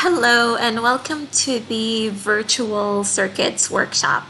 Hello and welcome to the Virtual Circuits workshop.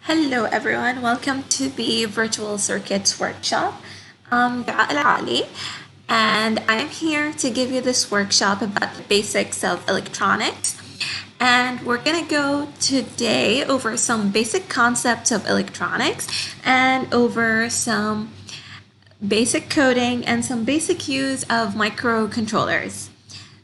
Hello everyone, welcome to the Virtual Circuits workshop. I'm Dua Ali, and I'm here to give you this workshop about the basics of electronics. And we're going to go today over some basic concepts of electronics and over some basic coding and some basic use of microcontrollers.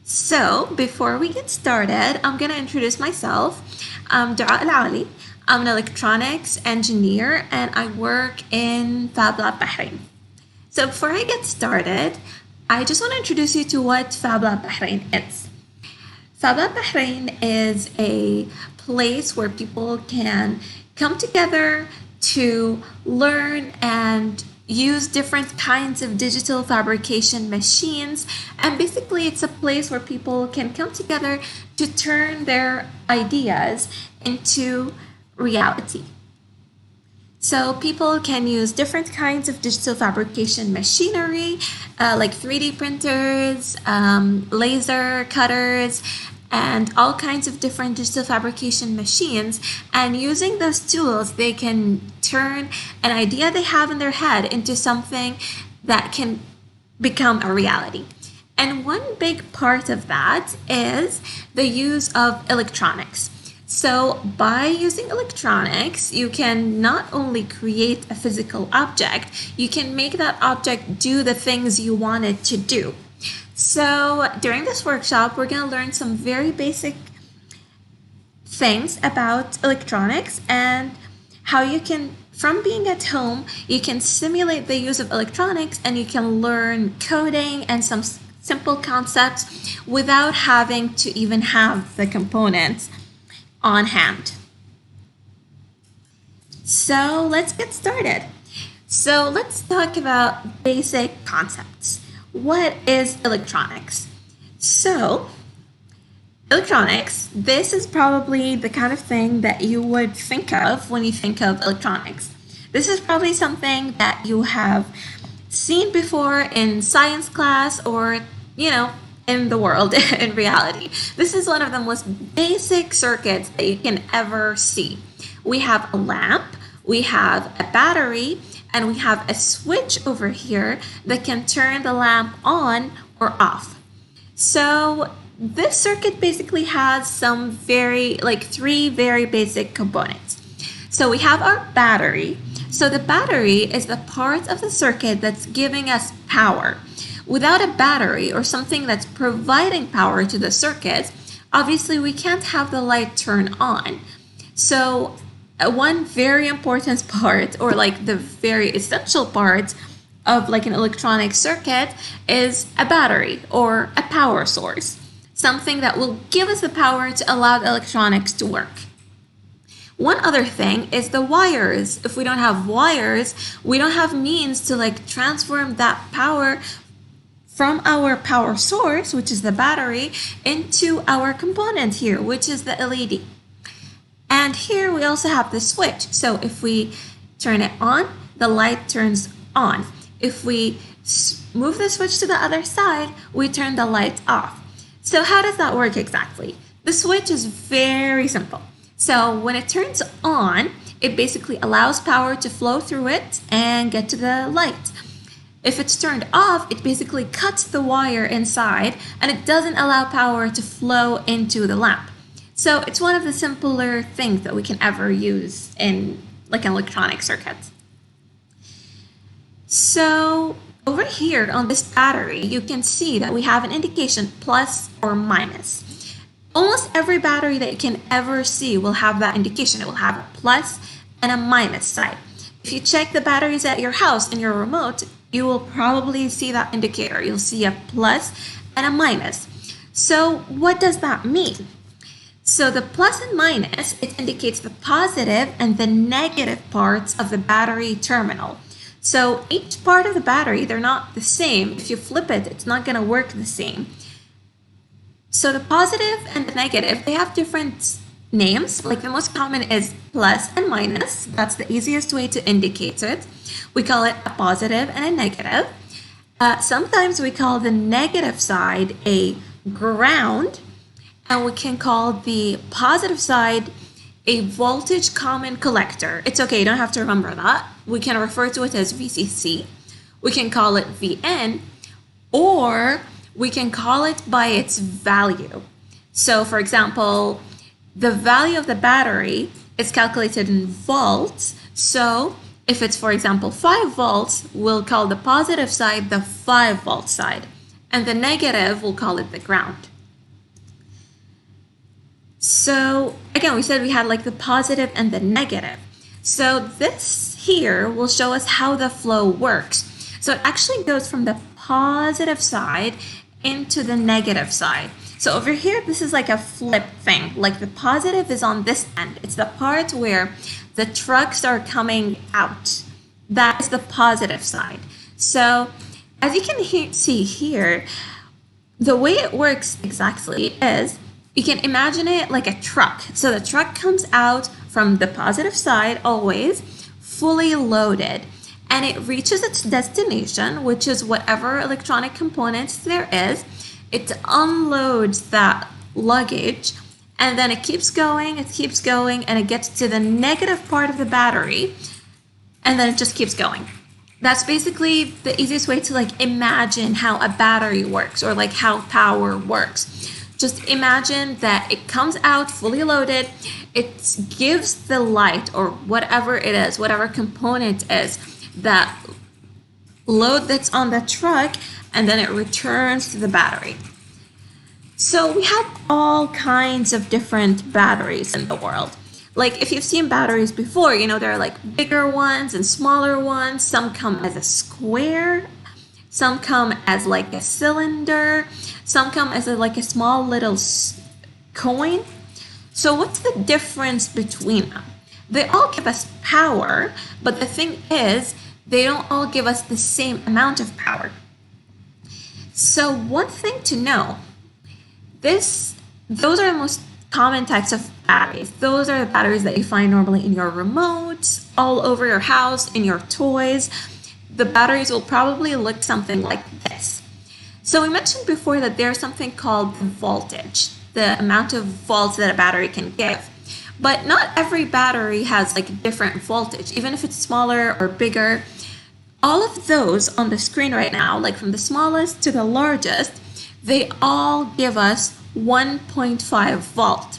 So before we get started, I'm going to introduce myself. I'm Dua Ali. I'm an electronics engineer and I work in Fab Lab Bahrain. So before I get started, I just want to introduce you to what Fab Lab Bahrain is. Fab Lab Bahrain is a place where people can come together to learn and use different kinds of digital fabrication machines, and basically it's a place where people can come together to turn their ideas into reality. So people can use different kinds of digital fabrication machinery like 3D printers, laser cutters, and all kinds of different digital fabrication machines. And using those tools, they can turn an idea they have in their head into something that can become a reality. And one big part of that is the use of electronics. So by using electronics, you can not only create a physical object, you can make that object do the things you want it to do. So during this workshop, we're going to learn some very basic things about electronics and how you can, from being at home, you can simulate the use of electronics and you can learn coding and some simple concepts without having to even have the components on hand. So let's get started. So let's talk about basic concepts. What is electronics? So electronics, this is probably the kind of thing that you would think of when you think of electronics. This is probably something that you have seen before in science class or, in the world, in reality. This is one of the most basic circuits that you can ever see. We have a lamp, we have a battery, and we have a switch over here that can turn the lamp on or off. So this circuit basically has three very basic components. So we have our battery. So the battery is the part of the circuit that's giving us power. Without a battery or something that's providing power to the circuit, obviously we can't have the light turn on. So one very important part, or the very essential part of an electronic circuit, is a battery or a power source, something that will give us the power to allow the electronics to work. One other thing is the wires. If we don't have wires, we don't have means to transform that power from our power source, which is the battery, into our component here, which is the LED. And here we also have the switch. So if we turn it on, the light turns on. If we move the switch to the other side, we turn the light off. So how does that work exactly? The switch is very simple. So when it turns on, it basically allows power to flow through it and get to the light. If it's turned off, it basically cuts the wire inside and it doesn't allow power to flow into the lamp. So it's one of the simpler things that we can ever use in an electronic circuit. So over here on this battery, you can see that we have an indication plus or minus. Almost every battery that you can ever see will have that indication. It will have a plus and a minus side. If you check the batteries at your house in your remote, you will probably see that indicator. You'll see a plus and a minus. So what does that mean? So the plus and minus, it indicates the positive and the negative parts of the battery terminal. So each part of the battery, they're not the same. If you flip it, it's not going to work the same. So the positive and the negative, they have different names. Like the most common is plus and minus. That's the easiest way to indicate it. We call it a positive and a negative. Sometimes we call the negative side a ground, and we can call the positive side a voltage common collector. It's okay, you don't have to remember that. We can refer to it as VCC. We can call it VN, or we can call it by its value. So for example, the value of the battery is calculated in volts. So if it's, for example, 5 volts, we'll call the positive side the 5-volt side, and the negative, we'll call it the ground. So again, we said we had like the positive and the negative. So this here will show us how the flow works. So it actually goes from the positive side into the negative side. So over here, this is like a flip thing. Like the positive is on this end. It's the part where the trucks are coming out. That is the positive side. So as you can see here, the way it works exactly is you can imagine it like a truck. So the truck comes out from the positive side always, fully loaded, and it reaches its destination, which is whatever electronic components there is. It unloads that luggage, and then it keeps going, and it gets to the negative part of the battery, and then it just keeps going. That's basically the easiest way to like imagine how a battery works, or like how power works. Just imagine that it comes out fully loaded, it gives the light or whatever it is, whatever component is, that load that's on the truck, and then it returns to the battery. So we have all kinds of different batteries in the world. Like if you've seen batteries before, you know, there are like bigger ones and smaller ones. Some come as a square, some come as like a cylinder, some come as like a small little coin. So what's the difference between them? They all give us power, but the thing is, they don't all give us the same amount of power. So one thing to know, those are the most common types of batteries. Those are the batteries that you find normally in your remotes, all over your house, in your toys. The batteries will probably look something like this. So we mentioned before that there's something called voltage, the amount of volts that a battery can give. But not every battery has like different voltage, even if it's smaller or bigger. All of those on the screen right now, like from the smallest to the largest, they all give us 1.5 volt.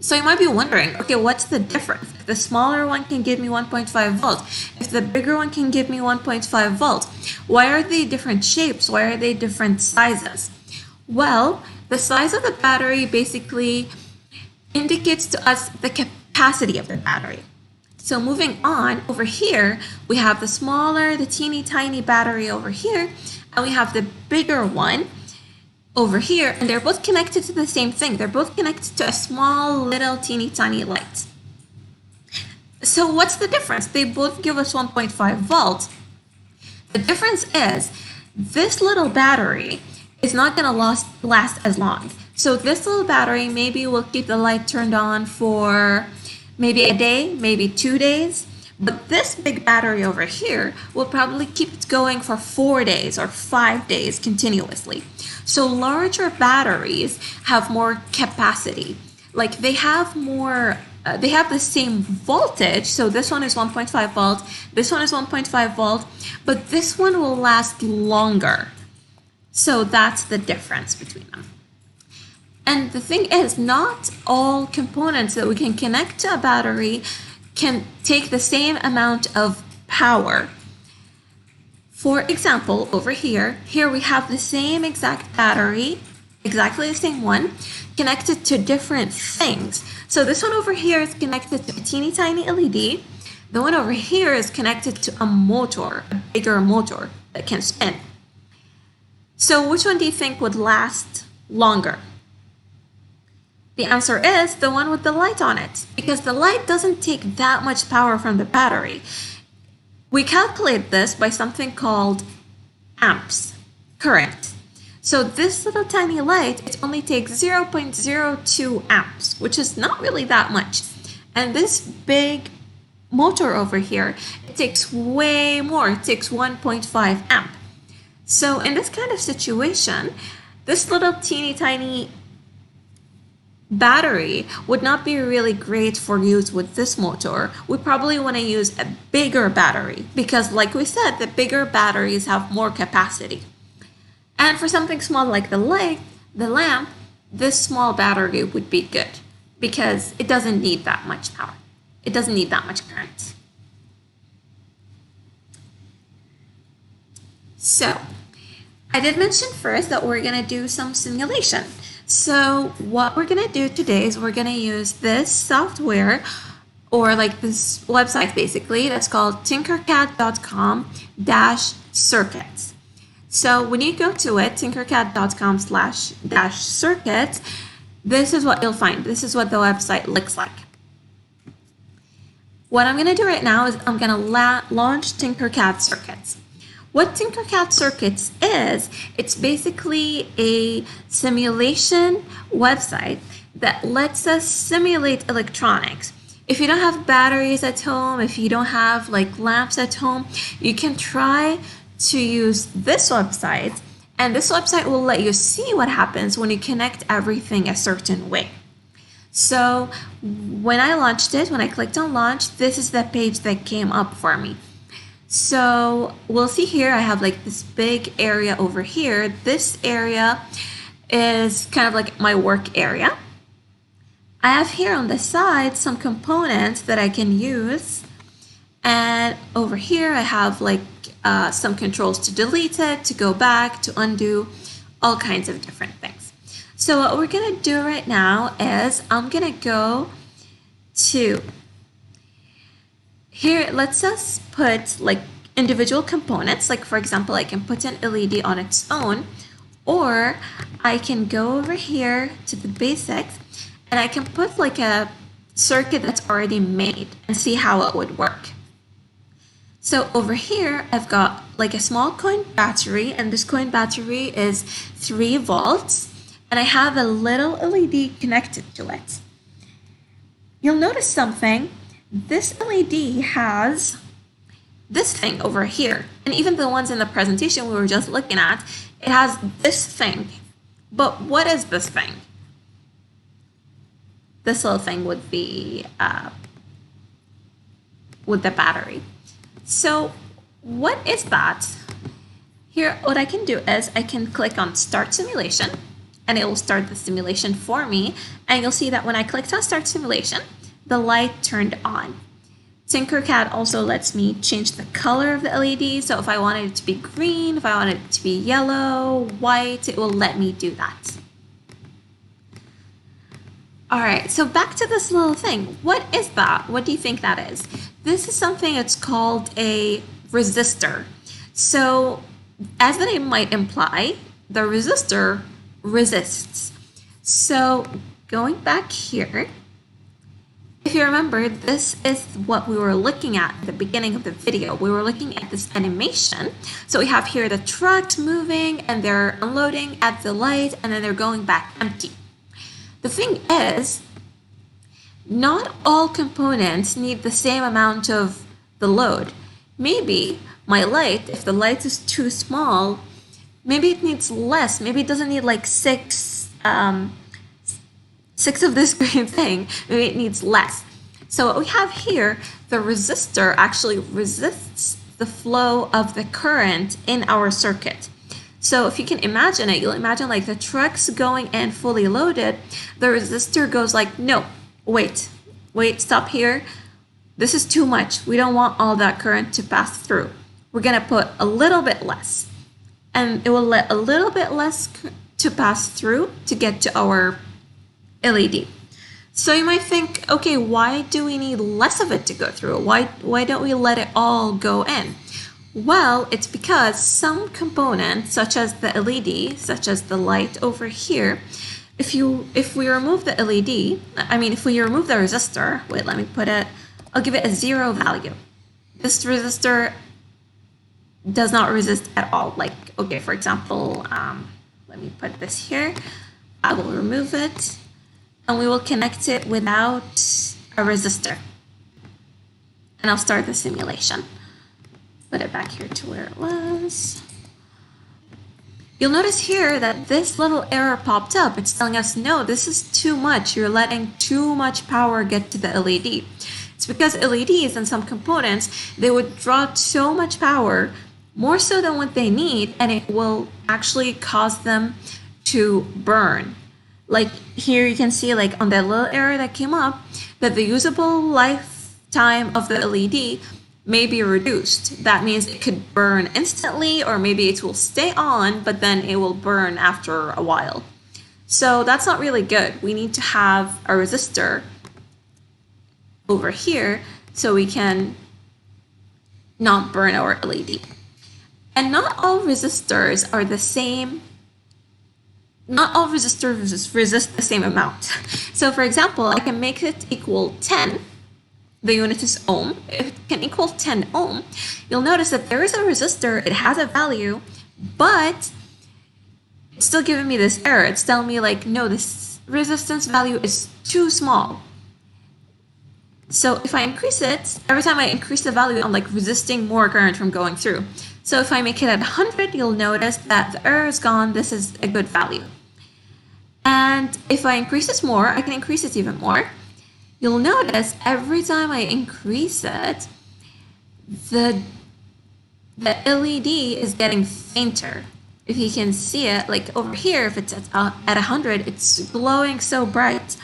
So you might be wondering, okay, what's the difference? If the smaller one can give me 1.5 volts, if the bigger one can give me 1.5 volts, why are they different shapes? Why are they different sizes? Well, the size of the battery basically indicates to us the capacity of the battery. So moving on, over here, we have the smaller, the teeny tiny battery over here, and we have the bigger one over here, and they're both connected to the same thing. They're both connected to a small, little, teeny tiny light. So what's the difference? They both give us 1.5 volts. The difference is this little battery is not going to last as long. So this little battery maybe will keep the light turned on for maybe a day, maybe 2 days. But this big battery over here will probably keep it going for 4 days or 5 days continuously. So larger batteries have more capacity. Like they have more, they have the same voltage. So this one is 1.5 volts, this one is 1.5 volt, but this one will last longer. So that's the difference between them. And the thing is, not all components that we can connect to a battery can take the same amount of power. For example, over here we have the same exact battery exactly the same one, connected to different things. So this one over here is connected to a teeny tiny LED. The one over here is connected to a motor, a bigger motor that can spin. So which one do you think would last longer? The answer is the one with the light on it, because the light doesn't take that much power from the battery. We calculate this by something called amps, current. So this little tiny light, it only takes 0.02 amps, which is not really that much. And this big motor over here, it takes way more. It takes 1.5 amp. So in this kind of situation, this little teeny tiny battery would not be really great for use with this motor. We probably want to use a bigger battery because, like we said, the bigger batteries have more capacity. And for something small like the light, the lamp, this small battery would be good because it doesn't need that much power. It doesn't need that much current. So I did mention first that we're going to do some simulation. So what we're going to do today is we're going to use this software, or like this website basically, that's called tinkercad.com-circuits. So when you go to it, tinkercad.com/circuits, this is what you'll find. This is what the website looks like. What I'm going to do right now is I'm going to launch Tinkercad Circuits. What Tinkercad Circuits is, it's basically a simulation website that lets us simulate electronics. If you don't have batteries at home, if you don't have like lamps at home, you can try to use this website, and this website will let you see what happens when you connect everything a certain way. So when I launched it, when I clicked on launch, this is the page that came up for me. So we'll see here, I have like this big area over here. This area is kind of like my work area. I have here on the side some components that I can use. And over here I have like some controls to delete it, to go back, to undo, all kinds of different things. So what we're gonna do right now is I'm gonna go to here. It lets us put like individual components. Like for example, I can put an LED on its own, or I can go over here to the basics and I can put like a circuit that's already made and see how it would work. So over here, I've got like a small coin battery, and this coin battery is 3 volts, and I have a little LED connected to it. You'll notice something. This LED has this thing over here, and even the ones in the presentation we were just looking at, it has this thing. But what is this thing? This little thing would be with the battery. So what is that? Here, what I can do is I can click on Start Simulation, and it will start the simulation for me. And you'll see that when I clicked on Start Simulation, the light turned on. Tinkercad also lets me change the color of the LED. So if I wanted it to be green, if I wanted it to be yellow, white, it will let me do that. All right, so back to this little thing. What is that? What do you think that is? This is something that's called a resistor. So as the name might imply, the resistor resists. So going back here, if you remember, this is what we were looking at the beginning of the video. We were looking at this animation. So we have here the trucks moving, and they're unloading at the light, and then they're going back empty. The thing is, not all components need the same amount of the load. Maybe my light, if the light is too small, maybe it needs less. Maybe it doesn't need like six of this green thing. Maybe it needs less. So what we have here, the resistor actually resists the flow of the current in our circuit. So if you can imagine it, you'll imagine like the truck's going in fully loaded. The resistor goes like, no, wait, stop here. This is too much. We don't want all that current to pass through. We're gonna put a little bit less, and it will let a little bit less to pass through to get to our LED. So you might think, okay, why do we need less of it to go through? Why don't we let it all go in? Well, it's because some components, such as the LED, such as the light over here, if we remove the LED, if we remove the resistor, wait, let me put it, I'll give it a 0 value. This resistor does not resist at all. Like, okay, for example, let me put this here. I will remove it, and we will connect it without a resistor. And I'll start the simulation. Put it back here to where it was. You'll notice here that this little error popped up. It's telling us, no, this is too much. You're letting too much power get to the LED. It's because LEDs and some components, they would draw so much power, more so than what they need, and it will actually cause them to burn. Like here you can see, like on that little error that came up, that the usable lifetime of the LED may be reduced. That means it could burn instantly, or maybe it will stay on, but then it will burn after a while. So that's not really good. We need to have a resistor over here so we can not burn our LED. And not all resistors are the same. Not all resistors resist the same amount. So for example, I can make it equal 10. The unit is ohm. If it can equal 10 ohm, you'll notice that there is a resistor, it has a value, but it's still giving me this error. It's telling me like, no, this resistance value is too small. So if I increase it, every time I increase the value, I'm like resisting more current from going through. So if I make it at 100, you'll notice that the error is gone. This is a good value. And if I increase this more, I can increase it even more. You'll notice every time I increase it, the LED is getting fainter. If you can see it, like over here, if it's at 100, it's glowing so bright.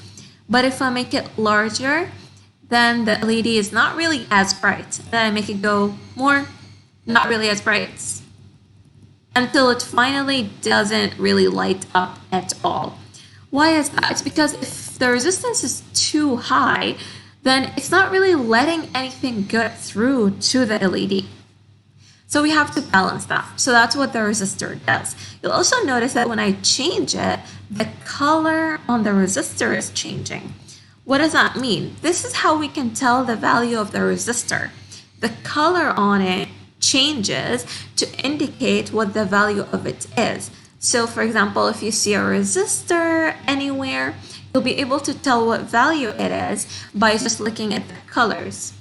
But if I make it larger, then the LED is not really as bright. Then I make it go more, not really as bright, until it finally doesn't really light up at all. Why is that? It's because if the resistance is too high, then it's not really letting anything get through to the LED. So we have to balance that. So that's what the resistor does. You'll also notice that when I change it, the color on the resistor is changing. What does that mean? This is how we can tell the value of the resistor. The color on it changes to indicate what the value of it is. So for example, if you see a resistor anywhere, you'll be able to tell what value it is by just looking at the colors.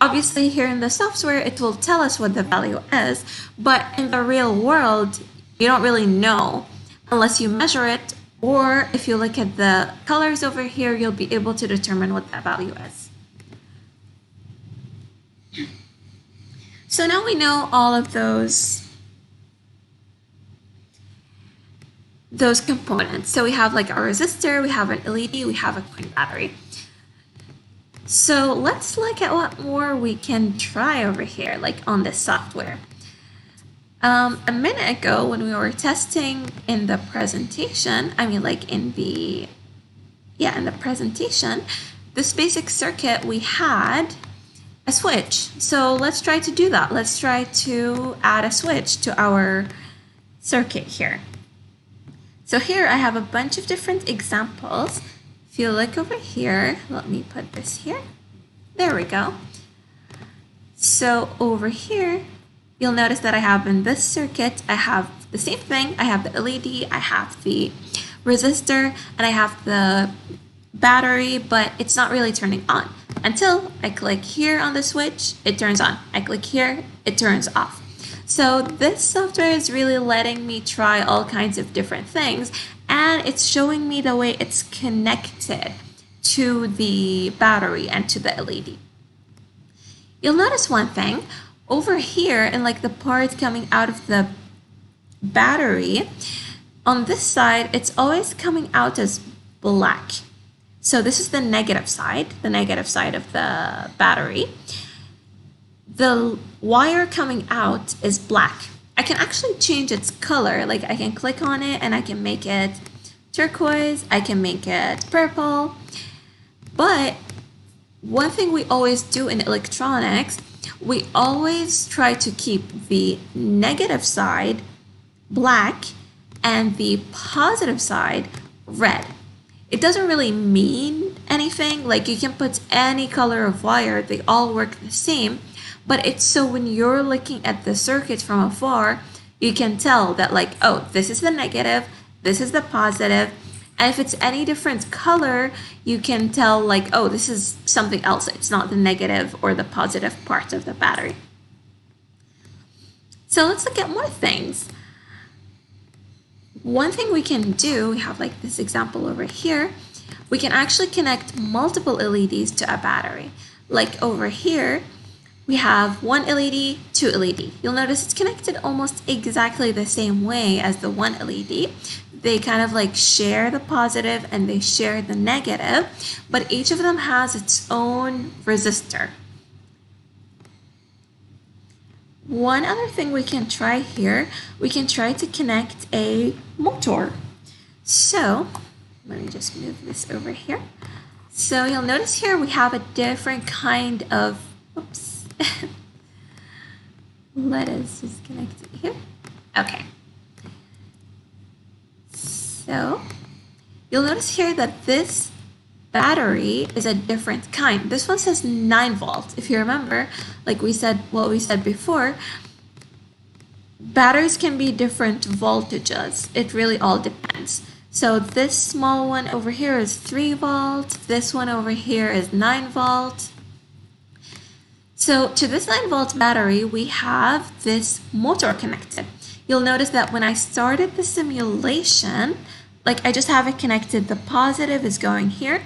Obviously here in the software, it will tell us what the value is, but in the real world, you don't really know unless you measure it, or if you look at the colors over here, you'll be able to determine what that value is. So now we know all of those components. So we have like a resistor, we have an LED, we have a coin battery. So let's look at what more we can try over here, like on this software. A minute ago when we were testing in the presentation, in the presentation, this basic circuit, we had a switch. So let's try to do that. Let's try to add a switch to our circuit here. So here I have a bunch of different examples. If you look over here, let me put this here. There we go. So over here, you'll notice that I have in this circuit, I have the same thing. I have the LED, I have the resistor, and I have the battery, but it's not really turning on. Until I click here on the switch, it turns on. I click here, it turns off. So this software is really letting me try all kinds of different things, and it's showing me the way it's connected to the battery and to the LED. You'll notice one thing over here in like the part coming out of the battery, on this side, it's always coming out as black. So this is the negative side of the battery. The wire coming out is black. I can actually change its color. Like I can click on it and I can make it turquoise, I can make it purple. But one thing we always do in electronics, we always try to keep the negative side black and the positive side red. It doesn't really mean anything. Like you can put any color of wire, they all work the same. But it's so when you're looking at the circuit from afar, you can tell that like, oh, this is the negative, this is the positive. And if it's any different color, you can tell like, oh, this is something else. It's not the negative or the positive part of the battery. So let's look at more things. One thing we can do, we have like this example over here, we can actually connect multiple LEDs to a battery. Like over here, we have one LED, two LED. You'll notice it's connected almost exactly the same way as the one LED. They kind of like share the positive and they share the negative, but each of them has its own resistor. One other thing we can try here, we can try to connect a motor. So let me just move this over here. So you'll notice here we have a different kind of, oops. Let us just connect it here. Okay. So you'll notice here that this battery is a different kind. This one says 9 volts. If you remember, like we said, what we said before, batteries can be different voltages. It really all depends. So this small one over here is 3 volts. This one over here is 9 volts. So to this 9 volt battery, we have this motor connected. You'll notice that when I started the simulation, like I just have it connected, the positive is going here.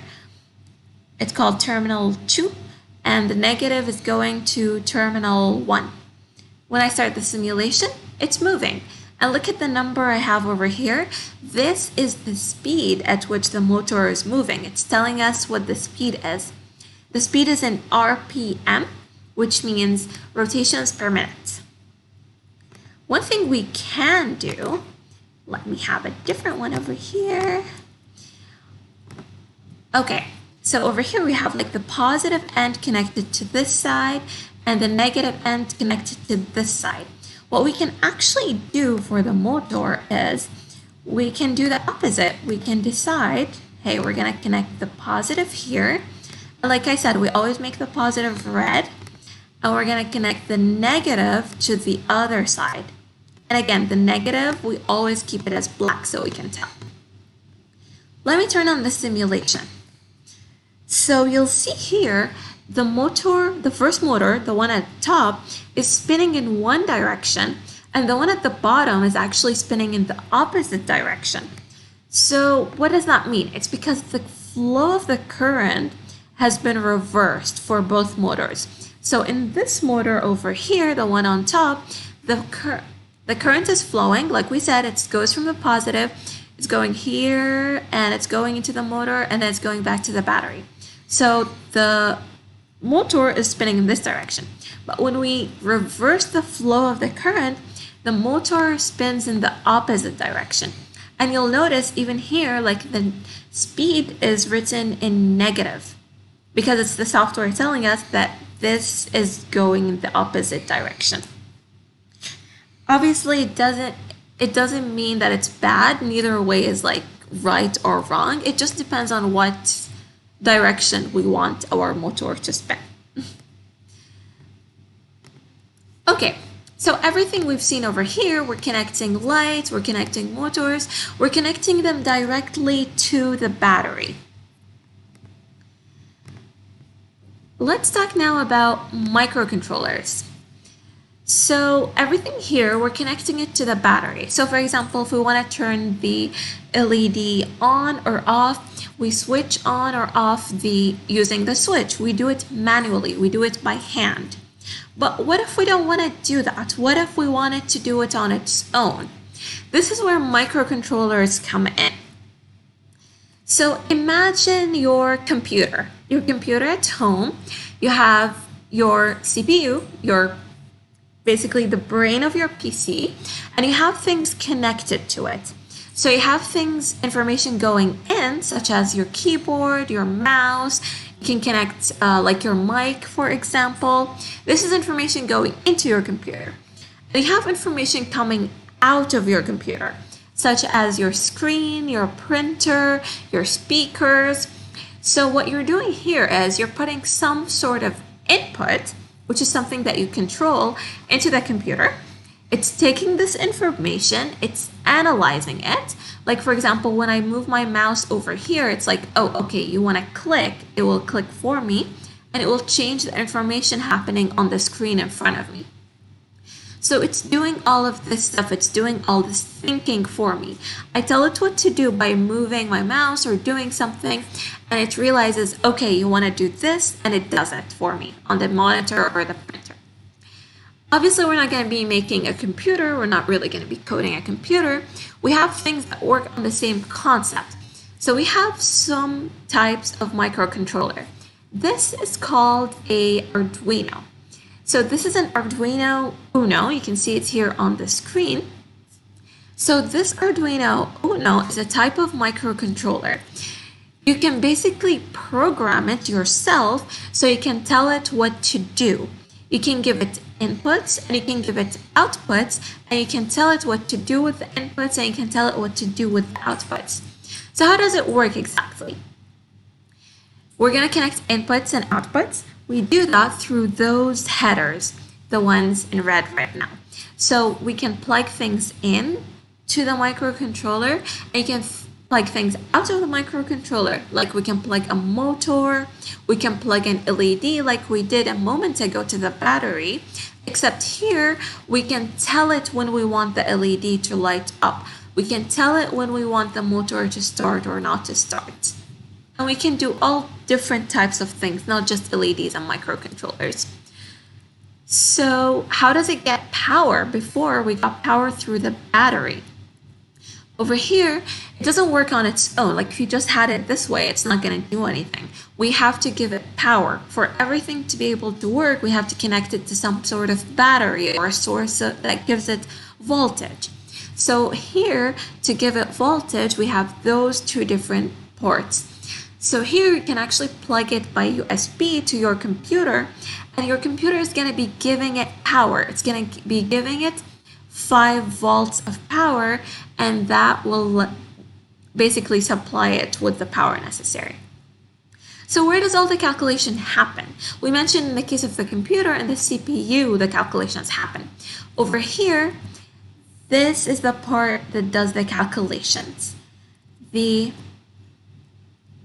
It's called terminal 2, and the negative is going to terminal 1. When I start the simulation, it's moving. And look at the number I have over here. This is the speed at which the motor is moving. It's telling us what the speed is. The speed is in RPM, which means rotations per minute. One thing we can do, let me have a different one over here. Okay, so over here we have like the positive end connected to this side and the negative end connected to this side. What we can actually do for the motor is we can do the opposite. We can decide, hey, we're gonna connect the positive here. And like I said, we always make the positive red, and we're gonna connect the negative to the other side. And again, the negative, we always keep it as black so we can tell. Let me turn on the simulation. So you'll see here, the motor, the first motor, the one at the top, is spinning in one direction, and the one at the bottom is actually spinning in the opposite direction. So what does that mean? It's because the flow of the current has been reversed for both motors. So in this motor over here, the one on top, the current is flowing. Like we said, it goes from the positive, it's going here, and it's going into the motor, and then it's going back to the battery. So the motor is spinning in this direction. But when we reverse the flow of the current, the motor spins in the opposite direction. And you'll notice even here, like the speed is written in negative because it's the software telling us that this is going in the opposite direction. Obviously, it doesn't mean that it's bad. Neither way is like right or wrong. It just depends on what direction we want our motor to spin. Okay, so everything we've seen over here, we're connecting lights, we're connecting motors, we're connecting them directly to the battery. Let's talk now about microcontrollers. So everything here, we're connecting it to the battery. So for example, if we want to turn the LED on or off, we switch on or off using the switch. We do it manually, we do it by hand. But what if we don't want to do that? What if we wanted to do it on its own? This is where microcontrollers come in. So imagine your computer at home. You have your CPU, your basically the brain of your PC, and you have things connected to it. So you have information going in, such as your keyboard, your mouse. You can connect like your mic, for example. This is information going into your computer. And you have information coming out of your computer, such as your screen, your printer, your speakers. So what you're doing here is you're putting some sort of input, which is something that you control, into the computer. It's taking this information, it's analyzing it. Like for example, when I move my mouse over here, it's like, oh, okay, you want to click, it will click for me, and it will change the information happening on the screen in front of me. So it's doing all of this stuff, it's doing all this thinking for me. I tell it what to do by moving my mouse or doing something, and it realizes, okay, you want to do this, and it does it for me on the monitor or the printer. Obviously, we're not going to be making a computer. We're not really going to be coding a computer. We have things that work on the same concept. So we have some types of microcontroller. This is called a Arduino. So this is an Arduino Uno. You can see it here on the screen. So this Arduino Uno is a type of microcontroller. You can basically program it yourself, so you can tell it what to do. You can give it inputs and you can give it outputs, and you can tell it what to do with the inputs and you can tell it what to do with the outputs. So how does it work exactly? We're going to connect inputs and outputs. We do that through those headers, the ones in red right now. So we can plug things in to the microcontroller, and you can plug things out of the microcontroller, like we can plug a motor, we can plug an LED like we did a moment ago to the battery, except here we can tell it when we want the LED to light up. We can tell it when we want the motor to start or not to start. And we can do all different types of things, not just LEDs and microcontrollers. So how does it get power? Before, we got power through the battery. Over here, it doesn't work on its own. Like if you just had it this way, it's not going to do anything. We have to give it power. For everything to be able to work, we have to connect it to some sort of battery or a source that gives it voltage. So here, to give it voltage, we have those two different ports. So here you can actually plug it by USB to your computer, and your computer is going to be giving it power. It's going to be giving it 5 volts of power, and that will basically supply it with the power necessary. So where does all the calculation happen? We mentioned in the case of the computer and the CPU, the calculations happen. Over here, this is the part that does the calculations.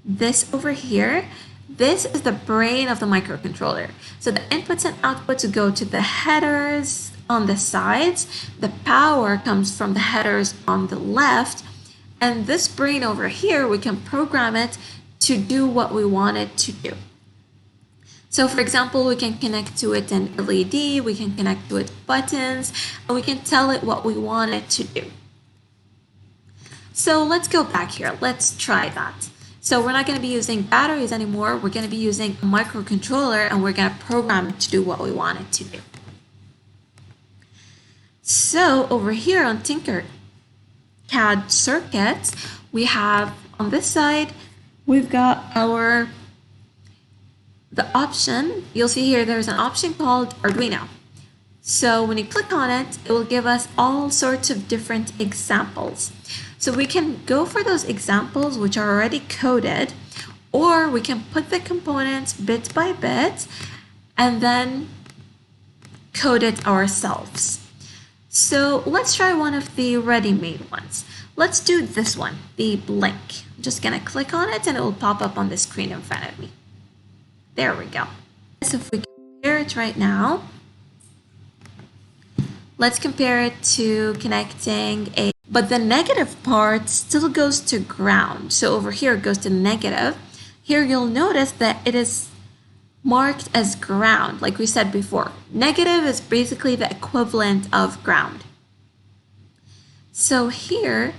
This over here, this is the brain of the microcontroller. So the inputs and outputs go to the headers on the sides. The power comes from the headers on the left. And this brain over here, we can program it to do what we want it to do. So for example, we can connect to it an LED, we can connect to it buttons, and we can tell it what we want it to do. So let's go back here. Let's try that. So we're not going to be using batteries anymore. We're going to be using a microcontroller, and we're going to program it to do what we want it to do. So over here on tinkercad circuits, we have on this side, we've got the option. You'll see here there's an option called Arduino. So when you click on it, it will give us all sorts of different examples. So we can go for those examples which are already coded, or we can put the components bit by bit and then code it ourselves. So let's try one of the ready-made ones. Let's do this one, the blink. I'm just gonna click on it and it will pop up on the screen in front of me. There we go. So if we compare it right now, let's compare it to connecting but the negative part still goes to ground. So over here it goes to negative. Here you'll notice that it is marked as ground, like we said before. Negative is basically the equivalent of ground. So here,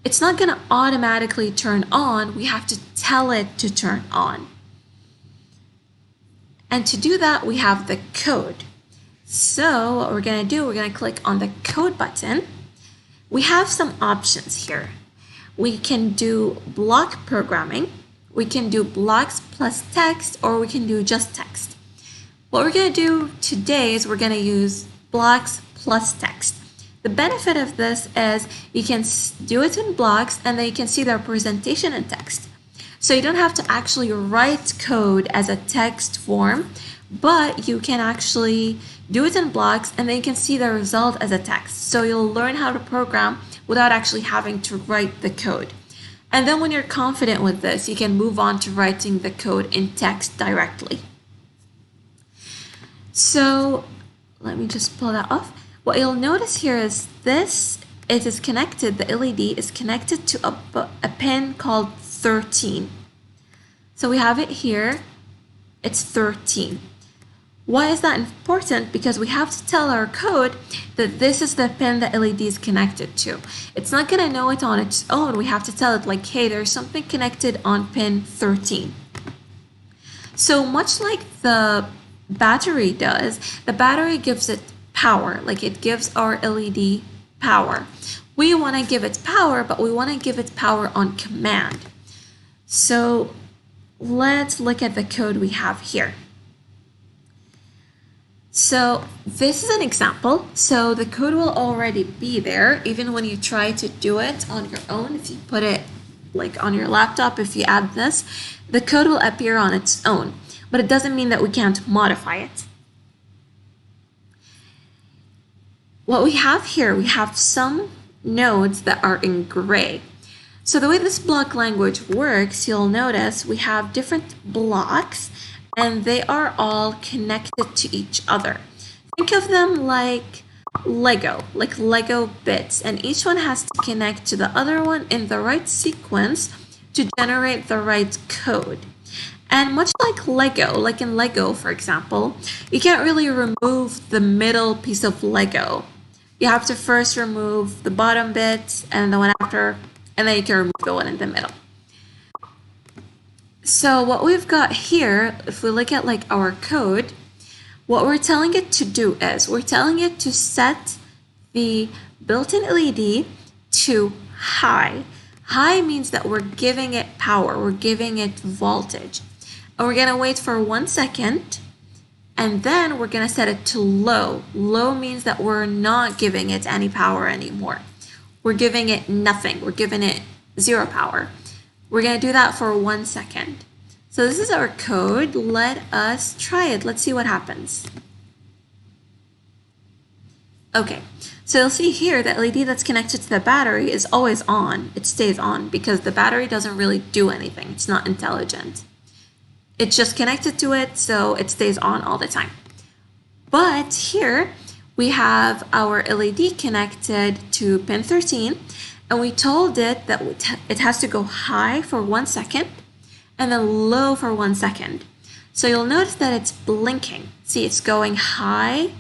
it's not going to automatically turn on. We have to tell it to turn on. And to do that, we have the code. So what we're going to do, we're going to click on the code button. We have some options here. We can do block programming, we can do blocks plus text, or we can do just text. What we're going to do today is we're going to use blocks plus text. The benefit of this is you can do it in blocks and then you can see the representation in text. So you don't have to actually write code as a text form, but you can actually do it in blocks and then you can see the result as a text. So you'll learn how to program without actually having to write the code. And then when you're confident with this, you can move on to writing the code in text directly. So let me just pull that off. What you'll notice here is it is connected, the LED is connected to a pin called 13. So we have it here, it's 13. Why is that important? Because we have to tell our code that this is the pin that LED is connected to. It's not going to know it on its own. We have to tell it like, hey, there's something connected on pin 13. So much like the battery does, the battery gives it power, like it gives our LED power. We want to give it power, but we want to give it power on command. So let's look at the code we have here. So this is an example. So the code will already be there, even when you try to do it on your own. If you put it like on your laptop, if you add this, the code will appear on its own, but it doesn't mean that we can't modify it. What we have here, we have some nodes that are in gray. So the way this block language works, you'll notice we have different blocks and they are all connected to each other. Think of them like Lego bits, and each one has to connect to the other one in the right sequence to generate the right code. And much like Lego, like in Lego, for example, you can't really remove the middle piece of Lego. You have to first remove the bottom bit and the one after, and then you can remove the one in the middle. So what we've got here, if we look at like our code, what we're telling it to do is we're telling it to set the built-in LED to high. High means that we're giving it power, we're giving it voltage. And we're gonna wait for 1 second, and then we're gonna set it to low. Low means that we're not giving it any power anymore. We're giving it nothing, we're giving it 0 power. We're gonna do that for 1 second. So this is our code. Let us try it. Let's see what happens. Okay, so you'll see here that LED that's connected to the battery is always on. It stays on because the battery doesn't really do anything. It's not intelligent. It's just connected to it, so it stays on all the time. But here we have our LED connected to pin 13, and we told it that it has to go high for 1 second and then low for 1 second. So you'll notice that it's blinking. See, it's going high.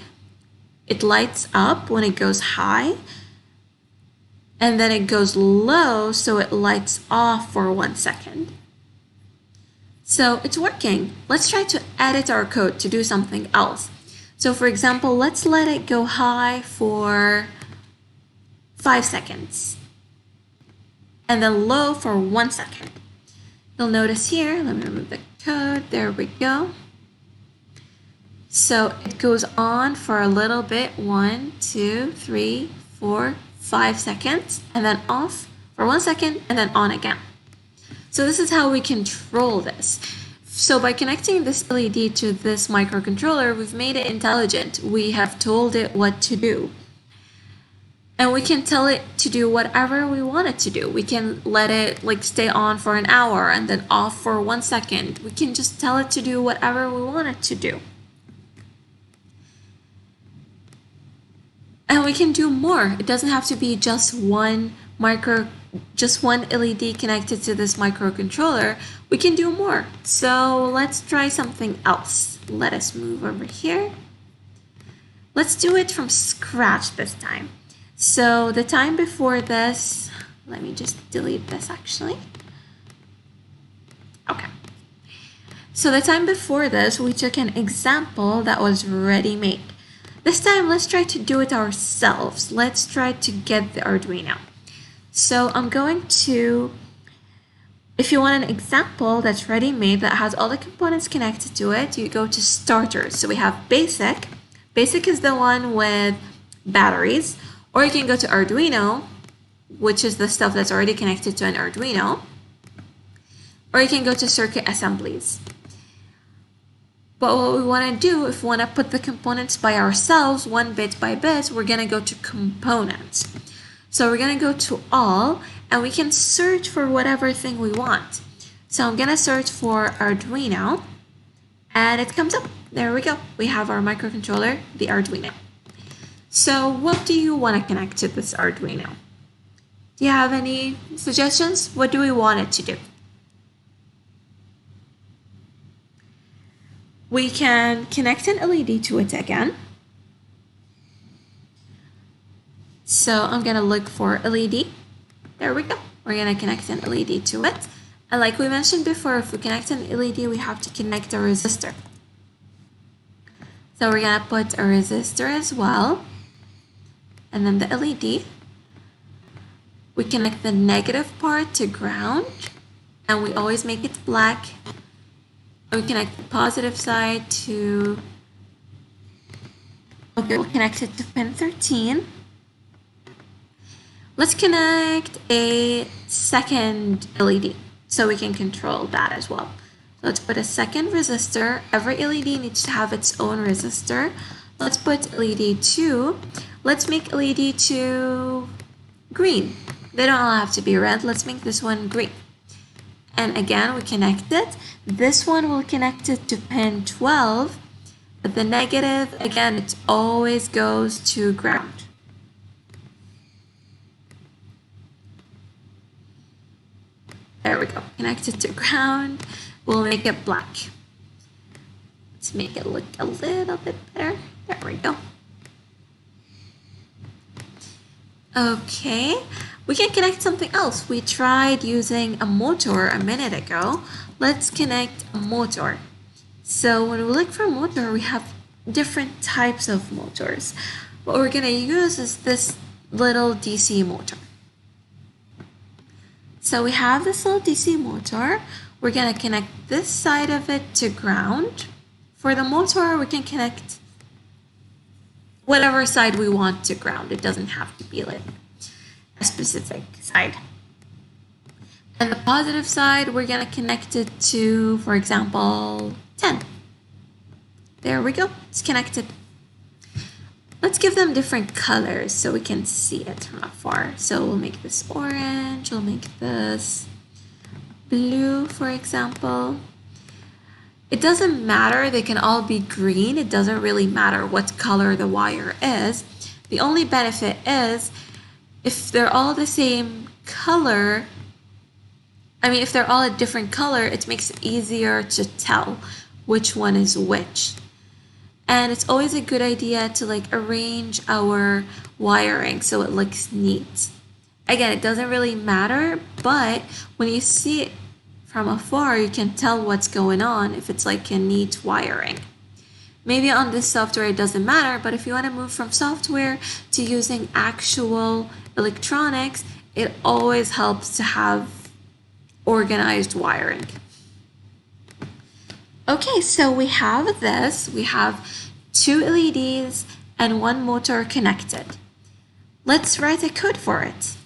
It lights up when it goes high, and then it goes low, so it lights off for 1 second. So it's working. Let's try to edit our code to do something else. So for example, let's let it go high for 5 seconds and then low for 1 second. You'll notice here, let me remove the code, there we go. So it goes on for a little bit, 1, 2, 3, 4, 5 seconds, and then off for 1 second, and then on again. So this is how we control this. So by connecting this LED to this microcontroller, we've made it intelligent. We have told it what to do. And we can tell it to do whatever we want it to do. We can let it like stay on for an hour and then off for 1 second. We can just tell it to do whatever we want it to do. And we can do more. It doesn't have to be just one LED connected to this microcontroller. We can do more. So let's try something else. Let us move over here. Let's do it from scratch this time. So the time before this, let me just delete this actually. Okay. So the time before this, we took an example that was ready-made. This time, let's try to do it ourselves. Let's try to get the Arduino. So I'm going to, if you want an example that's ready-made that has all the components connected to it, you go to starters. So we have basic. Basic is the one with batteries, or you can go to Arduino, which is the stuff that's already connected to an Arduino, or you can go to circuit assemblies. But what we want to do, if we want to put the components by ourselves, one bit by bit, we're going to go to components. So we're going to go to all, and we can search for whatever thing we want. So I'm going to search for Arduino, and it comes up. There we go. We have our microcontroller, the Arduino. So what do you want to connect to this Arduino? Do you have any suggestions? What do we want it to do? We can connect an LED to it again. So I'm going to look for LED. There we go. We're going to connect an LED to it. And like we mentioned before, if we connect an LED, we have to connect a resistor. So we're going to put a resistor as well. And then the LED. We connect the negative part to ground. And we always make it black. We connect the positive side to, okay, we'll connect it to pin 13. Let's connect a second LED so we can control that as well. So let's put a second resistor. Every LED needs to have its own resistor. Let's put LED 2. Let's make LED 2 green. They don't all have to be red. Let's make this one green. And again, we connect it. This one will connect it to pin 12, but the negative, again, it always goes to ground. There we go. Connect it to ground. We'll make it black. Let's make it look a little bit better. There we go. Okay, we can connect something else. We tried using a motor a minute ago. Let's connect a motor. So when we look for motor, we have different types of motors. What we're going to use is this little DC motor. So we have this little DC motor. We're going to connect this side of it to ground. For the motor, we can connect whatever side we want to ground. It doesn't have to be like a specific side. And the positive side, we're going to connect it to, for example, 10. There we go. It's connected. Let's give them different colors so we can see it from afar. So we'll make this orange. We'll make this blue, for example. It doesn't matter, they can all be green. It doesn't really matter what color the wire is. The only benefit is if they're all the same color, if they're all a different color, it makes it easier to tell which one is which. And it's always a good idea to like arrange our wiring so it looks neat. Again, it doesn't really matter, but when you see it from afar, you can tell what's going on if it's like a neat wiring. Maybe on this software it doesn't matter, but if you want to move from software to using actual electronics, it always helps to have organized wiring. Okay, so we have this. We have 2 LEDs and 1 motor connected. Let's write a code for it.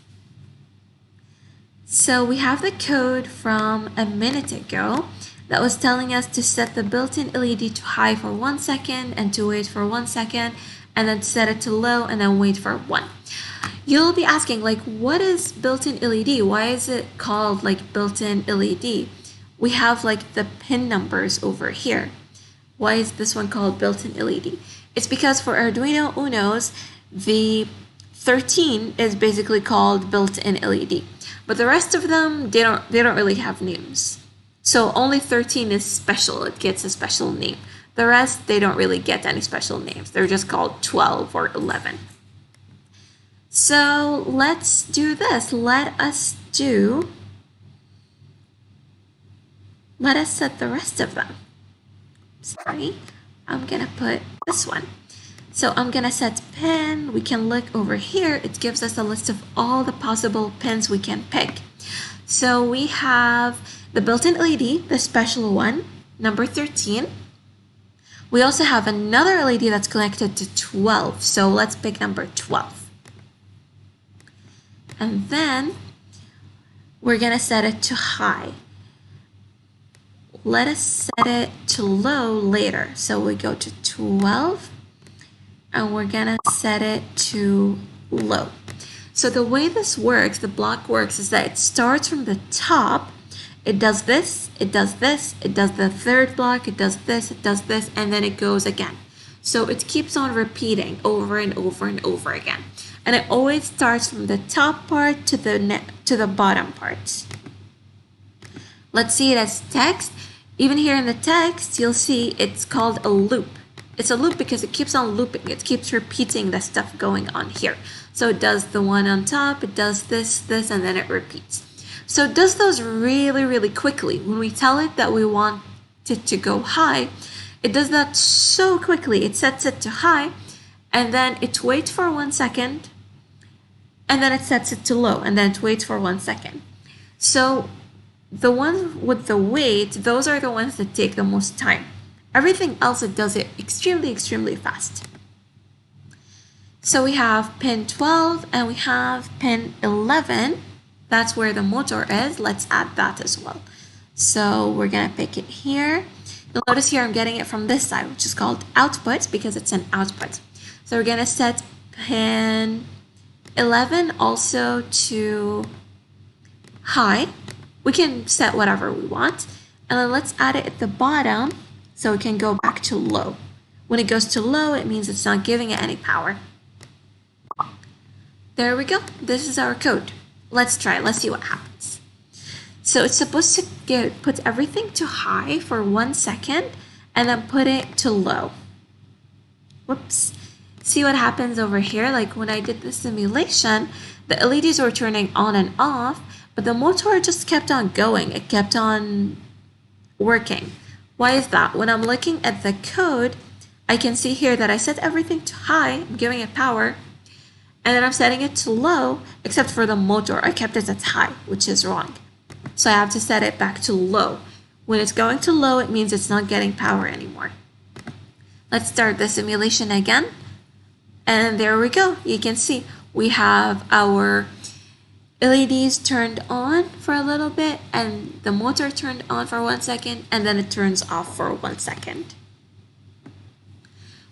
So we have the code from a minute ago that was telling us to set the built-in LED to high for 1 second and to wait for 1 second, and then set it to low and then wait for 1. You'll be asking, like, what is built-in LED? Why is it called like built-in LED? We have like the pin numbers over here. Why is this one called built-in LED? It's because for Arduino Unos, the 13 is basically called built-in LED. But the rest of them, they don't really have names. So only 13 is special. It gets a special name. The rest, they don't really get any special names. They're just called 12 or 11. So let's do this. Let us set the rest of them. Sorry, I'm gonna put this one. So I'm gonna set pin. We can look over here. It gives us a list of all the possible pins we can pick. So we have the built-in LED, the special one, number 13. We also have another LED that's connected to 12. So let's pick number 12. And then we're gonna set it to high. Let us set it to low later. So we go to 12 and we're gonna set it to low. So the way this works, the block works, is that it starts from the top. It does this, it does this, it does the third block, it does this, and then it goes again. So it keeps on repeating over and over and over again. And it always starts from the top part to the bottom part. Let's see it as text. Even here in the text, you'll see it's called a loop. It's a loop because it keeps on looping. It keeps repeating the stuff going on here. So it does the one on top, it does this, and then it repeats. So it does those really, really quickly. When we tell it that we want it to go high, it does that so quickly. It sets it to high, and then it waits for 1 second, and then it sets it to low, and then it waits for 1 second. So the ones with the wait, those are the ones that take the most time. Everything else, it does it extremely, extremely fast. So we have pin 12 and we have pin 11. That's where the motor is. Let's add that as well. So we're gonna pick it here. You'll notice here I'm getting it from this side, which is called output because it's an output. So we're gonna set pin 11 also to high. We can set whatever we want. And then let's add it at the bottom so it can go back to low. When it goes to low, it means it's not giving it any power. There we go. This is our code. Let's try. Let's see what happens. So it's supposed to put everything to high for 1 second and then put it to low. Whoops. See what happens over here? Like when I did the simulation, the LEDs were turning on and off, but the motor just kept on going. It kept on working. Why is that? When I'm looking at the code, I can see here that I set everything to high, I'm giving it power, and then I'm setting it to low, except for the motor. I kept it at high, which is wrong. So I have to set it back to low. When it's going to low, it means it's not getting power anymore. Let's start the simulation again. And there we go. You can see we have our LEDs turned on for a little bit and the motor turned on for 1 second and then it turns off for 1 second.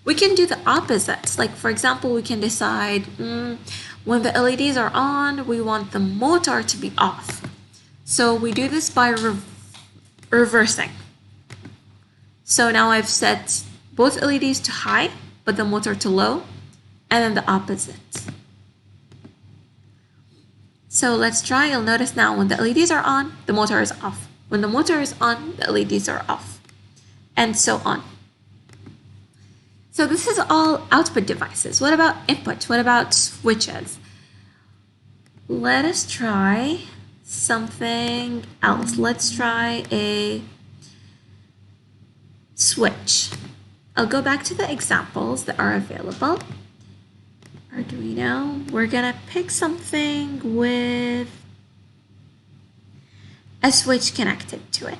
We can do the opposites. Like for example, we can decide when the LEDs are on, we want the motor to be off. So we do this by reversing. So now I've set both LEDs to high, but the motor to low, and then the opposite. So let's try. You'll notice now when the LEDs are on, the motor is off. When the motor is on, the LEDs are off, and so on. So this is all output devices. What about input? What about switches? Let us try something else. Let's try a switch. I'll go back to the examples that are available. Arduino, we're gonna pick something with a switch connected to it.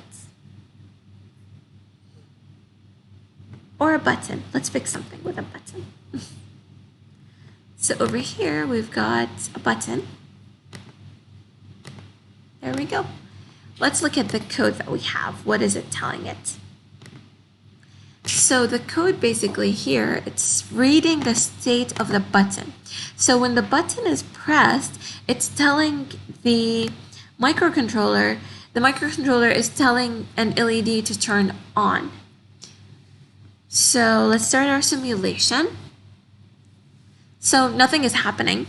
Or a button. Let's pick something with a button. So over here, we've got a button. There we go. Let's look at the code that we have. What is it telling it? So the code basically here, it's reading the state of the button. So when the button is pressed, it's telling the microcontroller is telling an LED to turn on. So let's start our simulation. So nothing is happening,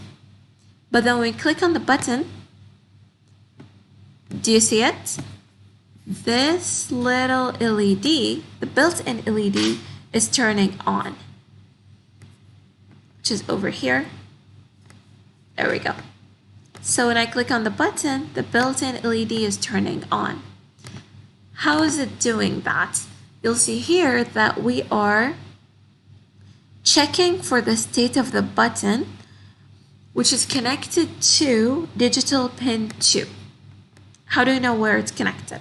but then when we click on the button, do you see it? This little LED, the built-in LED, is turning on, which is over here. There we go. So when I click on the button, the built-in LED is turning on. How is it doing that? You'll see here that we are checking for the state of the button, which is connected to digital pin 2. How do you know where it's connected?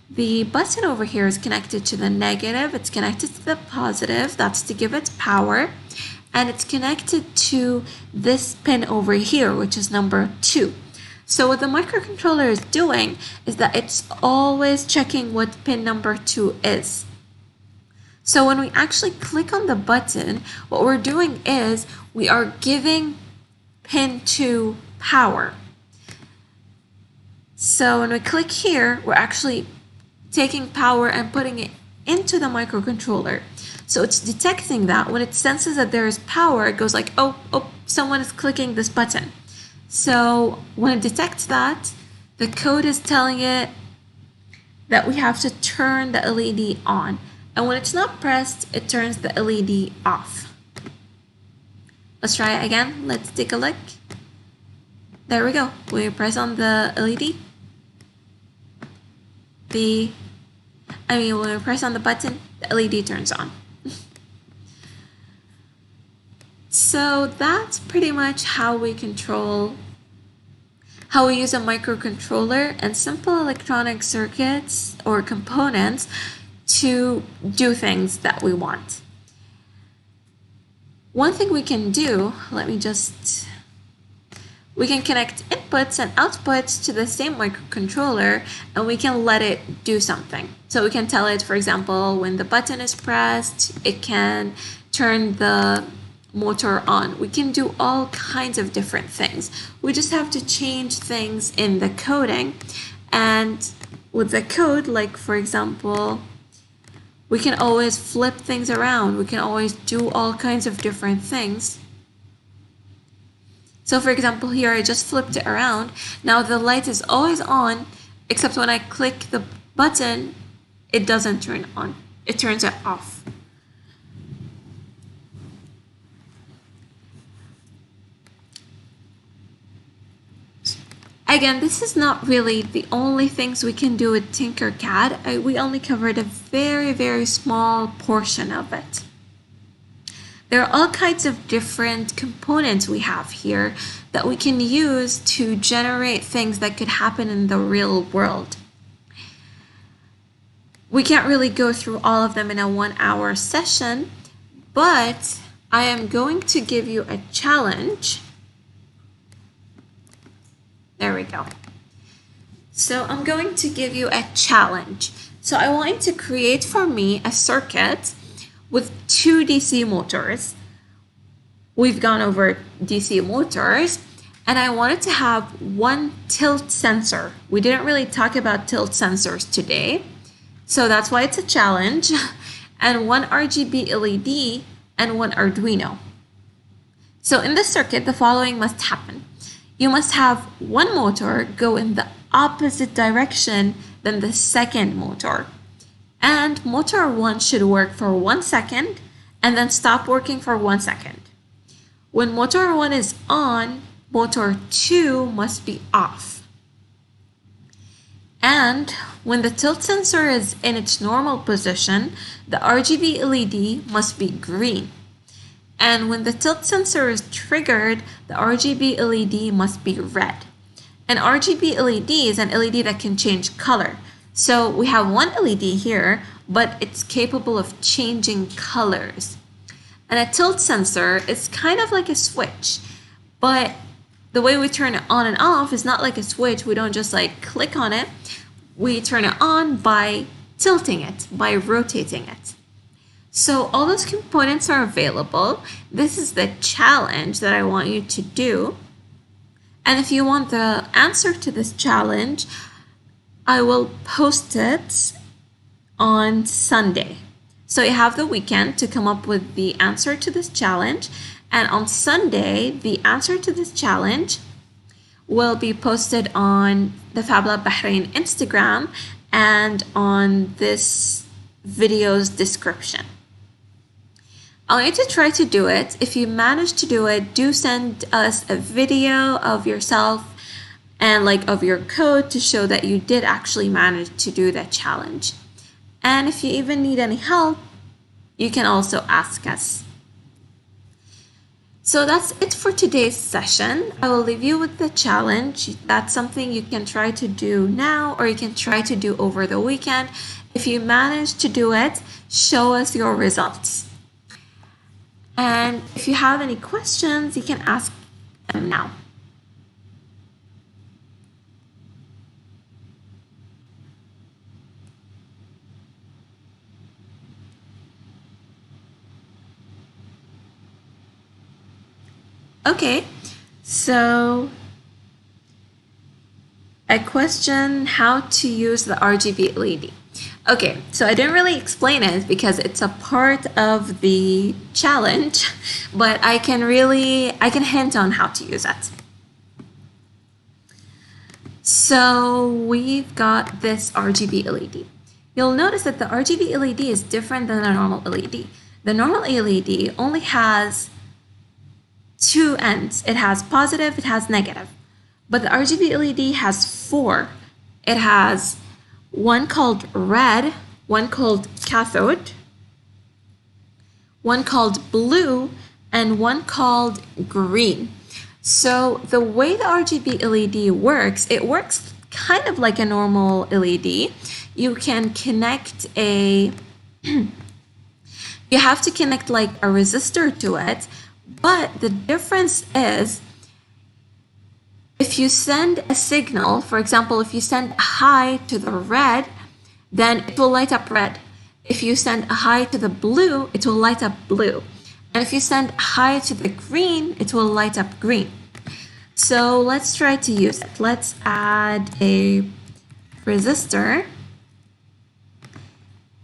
The button over here is connected to the negative, it's connected to the positive, that's to give it power, and it's connected to this pin over here, which is number 2. So what the microcontroller is doing is that it's always checking what pin number 2 is. So when we actually click on the button, what we're doing is we are giving pin 2 power. So when we click here, we're actually taking power and putting it into the microcontroller. So it's detecting that. When it senses that there is power, it goes like, oh, someone is clicking this button. So when it detects that, the code is telling it that we have to turn the LED on. And when it's not pressed, it turns the LED off. Let's try it again. Let's take a look. There we go. We press on the LED. When we press on the button, the LED turns on. So that's pretty much how we use a microcontroller and simple electronic circuits or components to do things that we want. One thing we can do, we can connect inputs and outputs to the same microcontroller, and we can let it do something. So we can tell it, for example, when the button is pressed, it can turn the motor on. We can do all kinds of different things. We just have to change things in the coding. And with the code, like for example, we can always flip things around. We can always do all kinds of different things. So for example, here I just flipped it around. Now the light is always on, except when I click the button, it doesn't turn on. It turns it off. Again, this is not really the only things we can do with tinkercad. We only covered a very, very small portion of it. There are all kinds of different components we have here that we can use to generate things that could happen in the real world. We can't really go through all of them in a 1-hour session, but I am going to give you a challenge. There we go. So I'm going to give you a challenge. So I want you to create for me a circuit with 2 DC motors. We've gone over DC motors, and I wanted to have 1 tilt sensor. We didn't really talk about tilt sensors today, so that's why it's a challenge, and 1 RGB LED and 1 Arduino. So in this circuit, the following must happen. You must have 1 motor go in the opposite direction than the second motor. And motor 1 should work for 1 second and then stop working for 1 second. When motor 1 is on, motor 2 must be off. And when the tilt sensor is in its normal position, the RGB LED must be green. And when the tilt sensor is triggered, the RGB LED must be red. An RGB LED is an LED that can change color. So we have 1 LED here, but it's capable of changing colors. And a tilt sensor is kind of like a switch, but the way we turn it on and off is not like a switch. We don't just like click on it. We turn it on by tilting it, by rotating it. So all those components are available. This is the challenge that I want you to do. And if you want the answer to this challenge, I will post it on Sunday. So you have the weekend to come up with the answer to this challenge. And on Sunday, the answer to this challenge will be posted on the Fab Lab Bahrain Instagram and on this video's description. I want you to try to do it. If you manage to do it, do send us a video of yourself and of your code to show that you did actually manage to do that challenge. And if you even need any help, you can also ask us. So that's it for today's session. I will leave you with the challenge. That's something you can try to do now, or you can try to do over the weekend. If you manage to do it, show us your results. And if you have any questions, you can ask them now. Okay, so a question, how to use the RGB LED. Okay, so I didn't really explain it because it's a part of the challenge, but I can hint on how to use it. So we've got this RGB LED. You'll notice that the RGB LED is different than a normal LED. The normal LED only has two ends. It has positive, it has negative. But the RGB LED has four. It has one called red, one called cathode, one called blue, and one called green. So the way the RGB LED works, it works kind of like a normal LED. You can connect you have to connect like a resistor to it. But the difference is, if you send a signal, for example, if you send a high to the red, then it will light up red. If you send a high to the blue, it will light up blue. And if you send a high to the green, it will light up green. So let's try to use it. Let's add a resistor.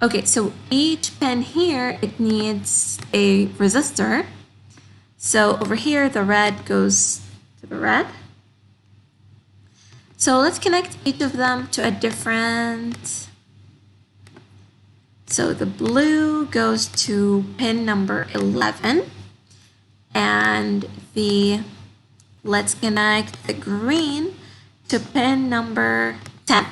Okay, so each pin here, it needs a resistor. So over here, the red goes to the red. So let's connect each of them to a different. So the blue goes to pin number 11, and let's connect the green to pin number 10.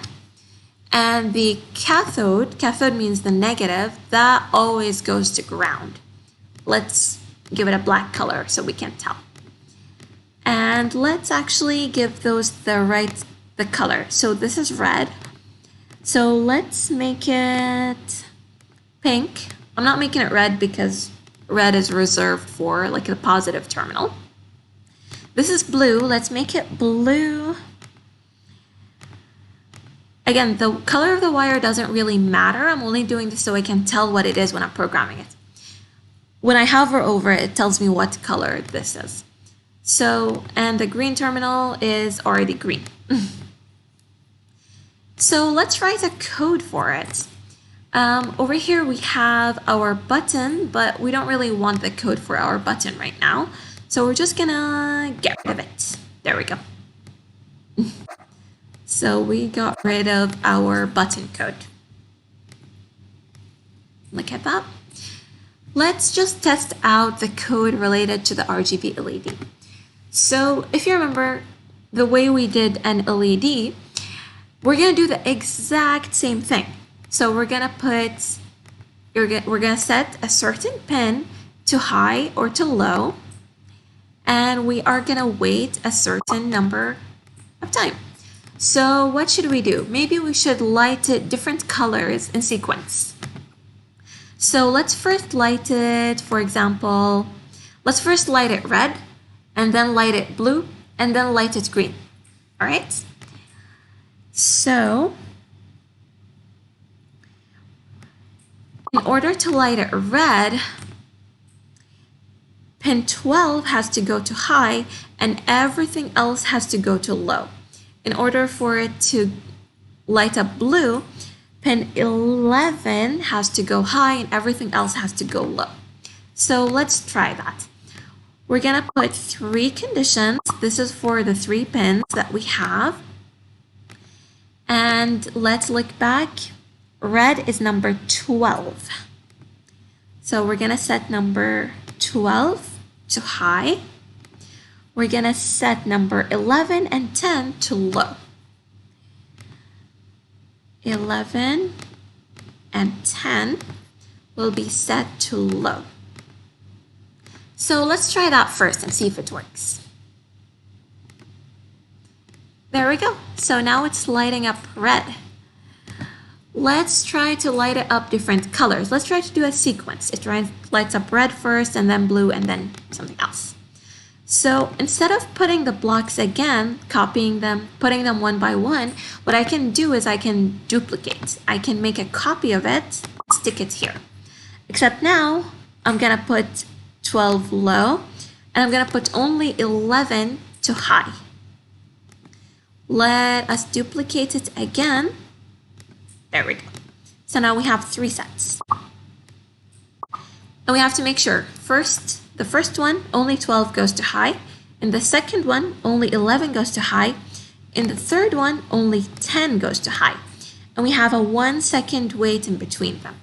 And the cathode means the negative, that always goes to ground. Let's give it a black color so we can tell. And let's actually give those the color. So this is red. So let's make it pink. I'm not making it red because red is reserved for like the positive terminal. This is blue. Let's make it blue. Again, the color of the wire doesn't really matter. I'm only doing this so I can tell what it is when I'm programming it. When I hover over it, it tells me what color this is. So, and the green terminal is already green. So let's write a code for it. Over here we have our button, but we don't really want the code for our button right now. So we're just gonna get rid of it. There we go. So we got rid of our button code. Look at that. Let's just test out the code related to the RGB LED. So if you remember the way we did an LED, we're gonna do the exact same thing. So we're gonna set a certain pin to high or to low, and we are gonna wait a certain number of time. So what should we do? Maybe we should light it different colors in sequence. So let's first light it, for example, let's first light it red, and then light it blue, and then light it green. All right? So in order to light it red, pin 12 has to go to high, and everything else has to go to low. In order for it to light up blue, pin 11 has to go high and everything else has to go low. So let's try that. We're gonna put 3 conditions. This is for the 3 pins that we have. And let's look back. Red is number 12. So we're gonna set number 12 to high. We're gonna set number 11 and 10 to low. 11 and 10 will be set to low. So let's try that first and see if it works. There we go. So now it's lighting up red. Let's try to light it up different colors. Let's try to do a sequence. It lights up red first and then blue and then something else. So instead of putting the blocks again, copying them, putting them one by one, what I can do is I can duplicate. I can make a copy of it, stick it here. Except now I'm gonna put 12 low and I'm gonna put only 11 to high. Let us duplicate it again. There we go. So now we have 3 sets. And we have to make sure, the first one, only 12 goes to high. In the second one, only 11 goes to high. In the third one, only 10 goes to high. And we have a 1 second wait in between them.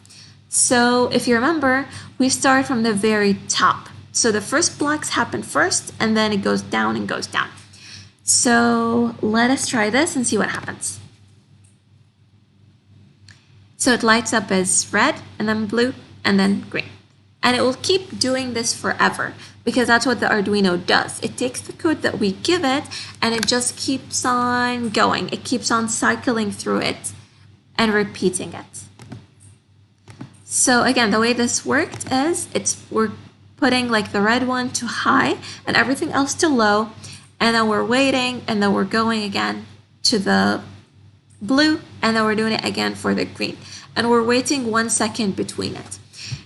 So if you remember, we start from the very top. So the first blocks happen first, and then it goes down and goes down. So let us try this and see what happens. So it lights up as red, and then blue, and then green. And it will keep doing this forever because that's what the Arduino does. It takes the code that we give it and it just keeps on going. It keeps on cycling through it and repeating it. So again, the way this worked is we're putting like the red one to high and everything else to low, and then we're waiting, and then we're going again to the blue, and then we're doing it again for the green. And we're waiting 1 second between it.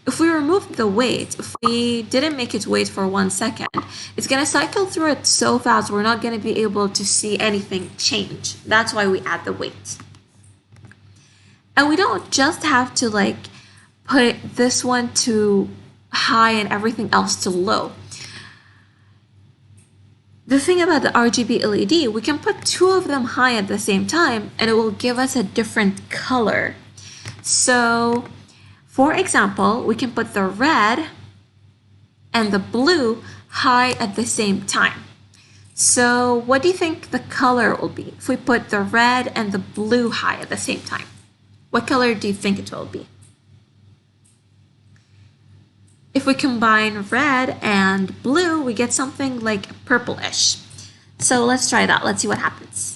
If we remove the wait, if we didn't make it wait for 1 second, it's going to cycle through it so fast we're not going to be able to see anything change. That's why we add the wait. And we don't just have to like put this one to high and everything else to low. The thing about the RGB LED, we can put 2 of them high at the same time and it will give us a different color. So for example, we can put the red and the blue high at the same time. So what do you think the color will be if we put the red and the blue high at the same time? What color do you think it will be? If we combine red and blue, we get something like purplish. So let's try that. Let's see what happens.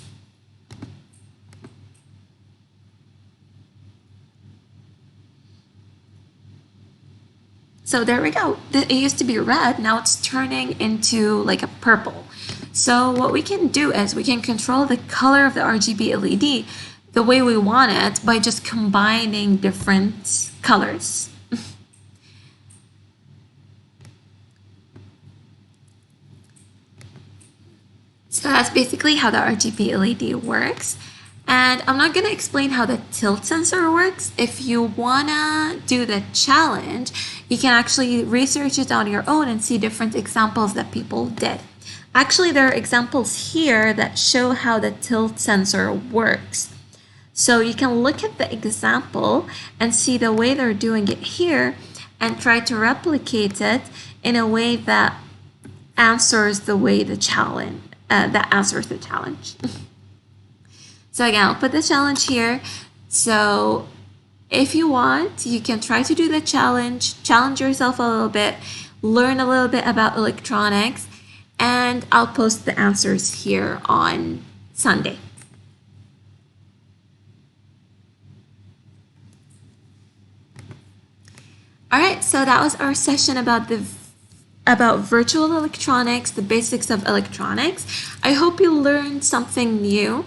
So there we go. It used to be red, now it's turning into like a purple. So what we can do is we can control the color of the RGB LED the way we want it by just combining different colors. So that's basically how the RGB LED works. And I'm not going to explain how the tilt sensor works. If you want to do the challenge, you can actually research it on your own and see different examples that people did. Actually, there are examples here that show how the tilt sensor works. So you can look at the example and see the way they're doing it here and try to replicate it in a way that answers the challenge. So again, I'll put the challenge here. So if you want, you can try to do the challenge yourself a little bit, learn a little bit about electronics, and I'll post the answers here on Sunday. All right, so that was our session about virtual electronics, the basics of electronics. I hope you learned something new.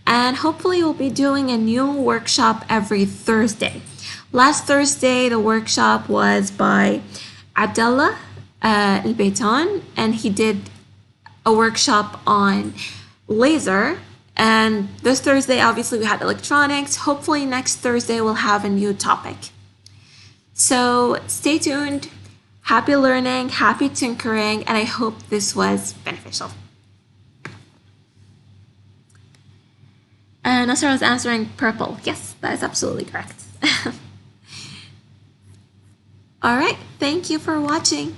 And hopefully we'll be doing a new workshop every Thursday. Last Thursday, the workshop was by Abdallah El-Beitan, and he did a workshop on laser. And this Thursday, obviously, we had electronics. Hopefully next Thursday, we'll have a new topic. So stay tuned. Happy learning, happy tinkering, and I hope this was beneficial. And Nasser was answering purple. Yes, that is absolutely correct. All right, thank you for watching.